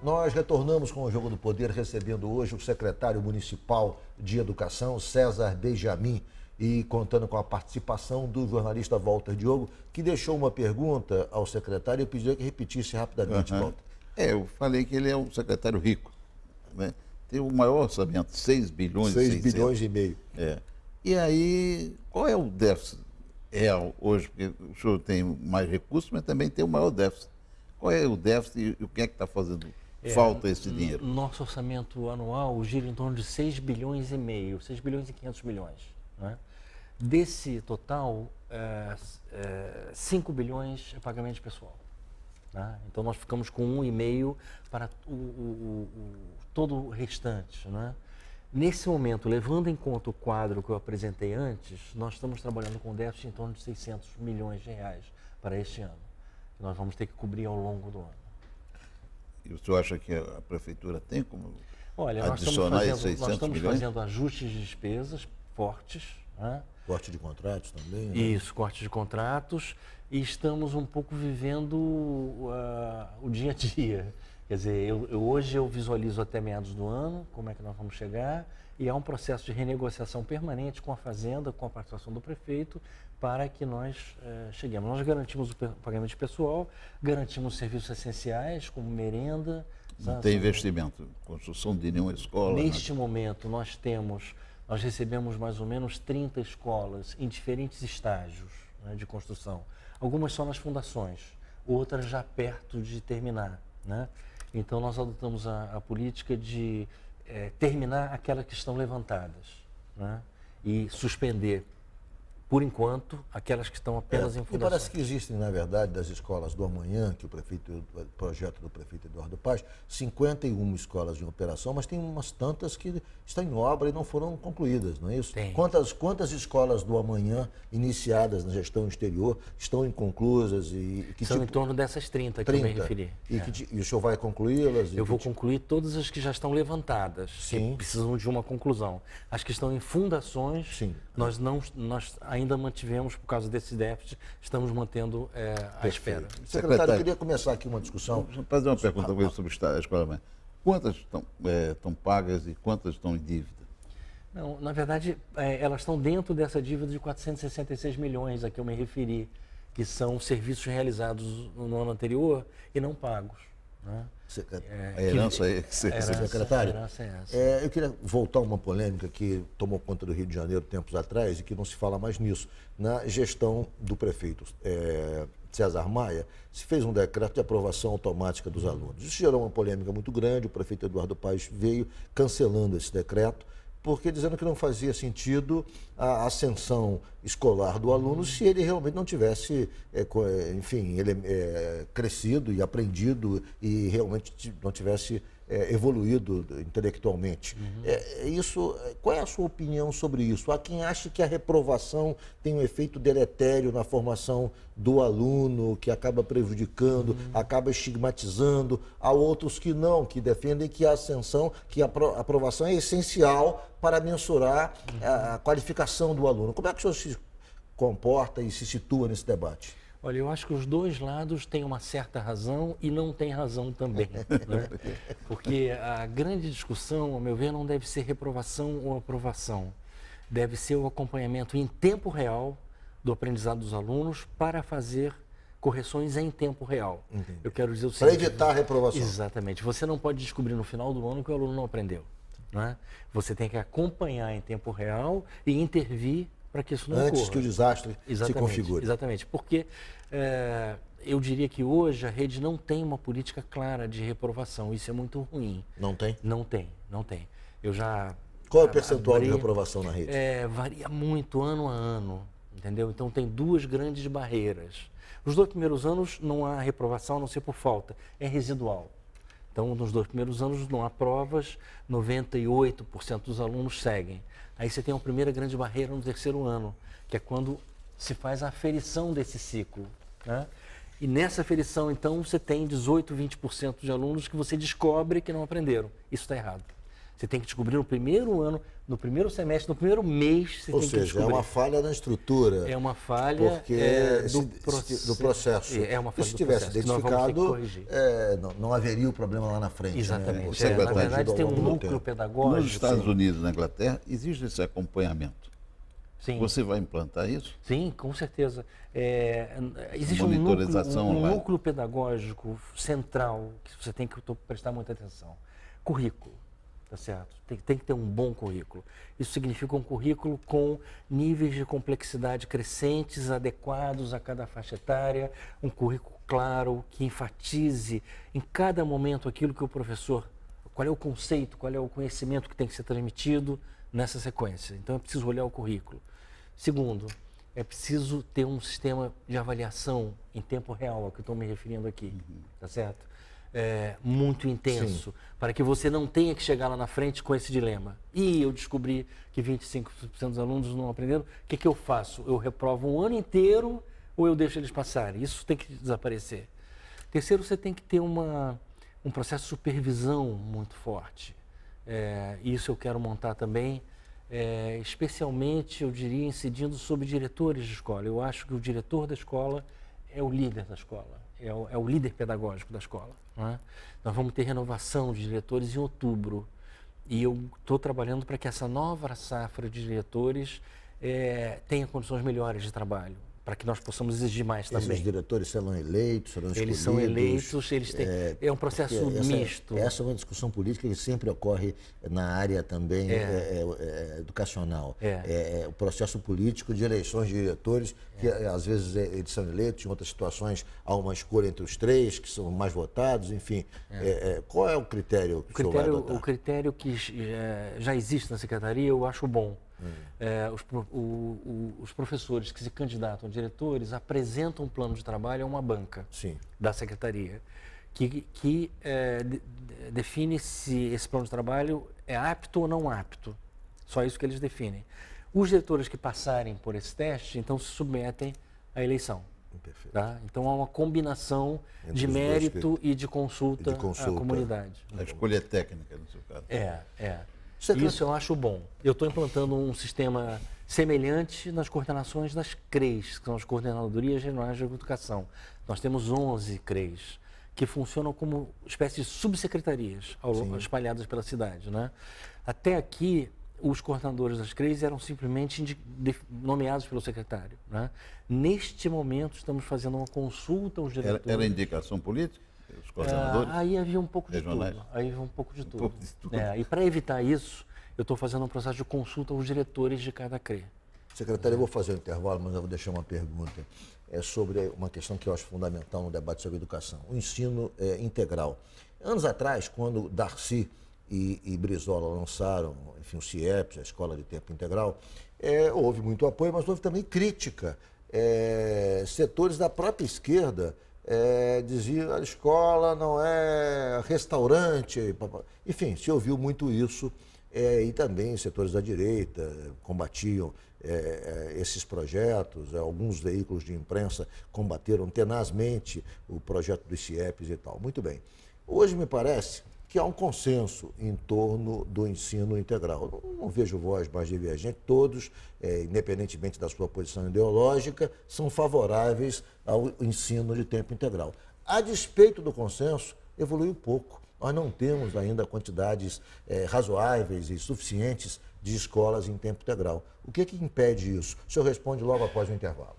Nós retornamos com o Jogo do Poder, recebendo hoje o secretário municipal de Educação, César Benjamin, e contando com a participação do jornalista Walter Diogo, que deixou uma pergunta ao secretário e eu pedi que repetisse rapidamente, Walter. Eu falei que ele é um secretário rico, né? Tem o maior orçamento, 6 bilhões 6 e 600. bilhões e meio. E aí, qual é o déficit real hoje? Porque o senhor tem mais recursos, mas também tem o maior déficit. Qual é o déficit e o que é que está fazendo falta esse dinheiro? Nosso orçamento anual gira em torno de 6 bilhões e meio, 6 bilhões e 500 milhões. Né? Desse total, 5 bilhões é pagamento de pessoal. Né? Então nós ficamos com 1,5 para todo o restante. Né? Nesse momento, levando em conta o quadro que eu apresentei antes, nós estamos trabalhando com déficit em torno de 600 milhões de reais para este ano, que nós vamos ter que cobrir ao longo do ano. E o senhor acha que a prefeitura tem como adicionar esses 600 nós estamos milhões? fazendo ajustes de despesas fortes. Né? Corte de contratos também, né? Isso, corte de contratos, e estamos um pouco vivendo o dia a dia. Quer dizer, hoje eu visualizo até meados do ano como é que nós vamos chegar, e há um processo de renegociação permanente com a Fazenda, com a participação do prefeito, para que nós cheguemos. Nós garantimos o pagamento de pessoal, garantimos serviços essenciais, como merenda. Não tem investimento, construção de nenhuma escola? Neste momento, nós recebemos mais ou menos 30 escolas em diferentes estágios, né, de construção. Algumas só nas fundações, outras já perto de terminar. Né? Então, nós adotamos a política de terminar aquelas que estão levantadas, né? E suspender, por enquanto, aquelas que estão apenas em fundações. E parece que existem, na verdade, das escolas do amanhã, que o projeto do prefeito Eduardo Paes, 51 escolas em operação, mas tem umas tantas que estão em obra e não foram concluídas, não é isso? Tem. Quantas escolas do amanhã iniciadas na gestão exterior estão inconclusas? São em torno dessas 30 que eu me referi. E o senhor vai concluí-las? Eu vou concluir todas as que já estão levantadas, que precisam de uma conclusão. As que estão em fundações, sim, nós ainda mantivemos, por causa desse déficit, estamos mantendo à espera. Secretário, eu queria começar aqui uma discussão. Vou fazer uma pergunta sobre a escola. Quantas estão pagas e quantas estão em dívida? Não, na verdade, elas estão dentro dessa dívida de 466 milhões a que eu me referi, que são serviços realizados no ano anterior e não pagos. Né? A herança é secretário? A herança é essa. Eu queria voltar a uma polêmica que tomou conta do Rio de Janeiro tempos atrás e que não se fala mais nisso. Na gestão do prefeito César Maia, se fez um decreto de aprovação automática dos alunos. Isso gerou uma polêmica muito grande, o prefeito Eduardo Paes veio cancelando esse decreto, porque dizendo que não fazia sentido a ascensão escolar do aluno se ele realmente não tivesse, crescido e aprendido e realmente não tivesse evoluído intelectualmente. Qual é a sua opinião sobre isso? Há quem ache que a reprovação tem um efeito deletério na formação do aluno, que acaba prejudicando, acaba estigmatizando. Há outros que não, que defendem que a ascensão, que a aprovação é essencial para mensurar a qualificação do aluno. Como é que o senhor se comporta e se situa nesse debate? Olha, eu acho que os dois lados têm uma certa razão e não têm razão também. Né? Porque a grande discussão, ao meu ver, não deve ser reprovação ou aprovação. Deve ser o acompanhamento em tempo real do aprendizado dos alunos para fazer correções em tempo real. Entendi. Eu quero dizer o seguinte... Para evitar a reprovação. Exatamente. Você não pode descobrir no final do ano que o aluno não aprendeu. Né? Você tem que acompanhar em tempo real e intervir para que isso não ocorra. Antes que o desastre se configure. Exatamente, porque eu diria que hoje a rede não tem uma política clara de reprovação, isso é muito ruim. Não tem? Não tem. Eu já... Qual é o percentual de reprovação na rede? Varia muito ano a ano, entendeu? Então tem duas grandes barreiras. Os 2 primeiros anos não há reprovação, a não ser por falta, é residual. Então, nos 2 primeiros anos não há provas, 98% dos alunos seguem. Aí você tem uma primeira grande barreira no 3º ano, que é quando se faz a aferição desse ciclo. Né? E nessa aferição, então, você tem 18, 20% de alunos que você descobre que não aprenderam. Isso está errado. Você tem que descobrir no primeiro ano, no primeiro semestre, no primeiro mês, você Ou tem que seja, descobrir. é uma falha na estrutura. É uma falha porque do processo. É uma falha e se do tivesse processo, que nós vamos ter que identificado, corrigir. não haveria o problema lá na frente. Exatamente. Né? Você vai Na corrigir verdade, ao tem um longo do núcleo tempo. pedagógico. Nos Estados Unidos e na Inglaterra, existe esse acompanhamento. Sim. Você vai implantar isso? Sim, com certeza. Existe Monitorização um online. núcleo pedagógico central que você tem que prestar muita atenção. Currículo, tá certo? Tem que ter um bom currículo. Isso significa um currículo com níveis de complexidade crescentes, adequados a cada faixa etária, um currículo claro, que enfatize em cada momento aquilo que o professor, qual é o conceito, qual é o conhecimento que tem que ser transmitido nessa sequência. Então é preciso olhar o currículo. Segundo, é preciso ter um sistema de avaliação em tempo real, ao que eu estou me referindo aqui, tá certo? Muito intenso, para que você não tenha que chegar lá na frente com esse dilema. E eu descobri que 25% dos alunos não aprenderam, o que eu faço? Eu reprovo um ano inteiro ou eu deixo eles passarem? Isso tem que desaparecer. Terceiro, você tem que ter um processo de supervisão muito forte. Isso eu quero montar também, especialmente, eu diria, incidindo sobre diretores de escola. Eu acho que o diretor da escola é o líder da escola, é o líder pedagógico da escola. Não é? Nós vamos ter renovação de diretores em outubro e eu estou trabalhando para que essa nova safra de diretores tenha condições melhores de trabalho, para que nós possamos exigir mais também. Esses diretores serão eleitos, serão escolhidos? Eles são eleitos, eles têm, é um processo misto. Essa é uma discussão política que sempre ocorre na área também educacional. O processo político de eleições de diretores, que às vezes eles são eleitos, em outras situações há uma escolha entre os três, que são mais votados, enfim. Qual é o critério que o senhor vai adotar? O critério que já existe na Secretaria, eu acho bom. Os professores que se candidatam a diretores apresentam um plano de trabalho a uma banca da Secretaria, que define se esse plano de trabalho é apto ou não apto. Só isso que eles definem. Os diretores que passarem por esse teste, então, se submetem à eleição. Perfeito. Tá? Então, há uma combinação de mérito e de consulta à comunidade. A escolha é técnica, no seu caso. Isso eu acho bom. Eu estou implantando um sistema semelhante nas coordenações das CREs, que são as Coordenadorias Regionais de Educação. Nós temos 11 CREs, que funcionam como espécie de subsecretarias espalhadas pela cidade. Né? Até aqui, os coordenadores das CREs eram simplesmente nomeados pelo secretário. Né? Neste momento, estamos fazendo uma consulta aos diretores. Era indicação política? Os coordenadores? Aí havia um pouco de regionais? tudo. Aí havia um pouco de tudo. E para evitar isso, eu estou fazendo um processo de consulta aos diretores de cada CRE. Secretário, eu vou fazer um intervalo, mas eu vou deixar uma pergunta. Sobre uma questão que eu acho fundamental no debate sobre educação. O ensino integral. Anos atrás, quando Darcy e Brizola lançaram, enfim, o CIEPS, a Escola de Tempo Integral, houve muito apoio, mas houve também crítica. Setores da própria esquerda diziam a escola não é restaurante, enfim, se ouviu muito isso. E também setores da direita combatiam esses projetos, alguns veículos de imprensa combateram tenazmente o projeto dos CIEPs e tal. Muito bem. Hoje me parece que há um consenso em torno do ensino integral. Não vejo voz mais divergente, todos, independentemente da sua posição ideológica, são favoráveis ao ensino de tempo integral. A despeito do consenso, evoluiu pouco. Nós não temos ainda quantidades razoáveis e suficientes de escolas em tempo integral. O que impede isso? O senhor responde logo após o intervalo.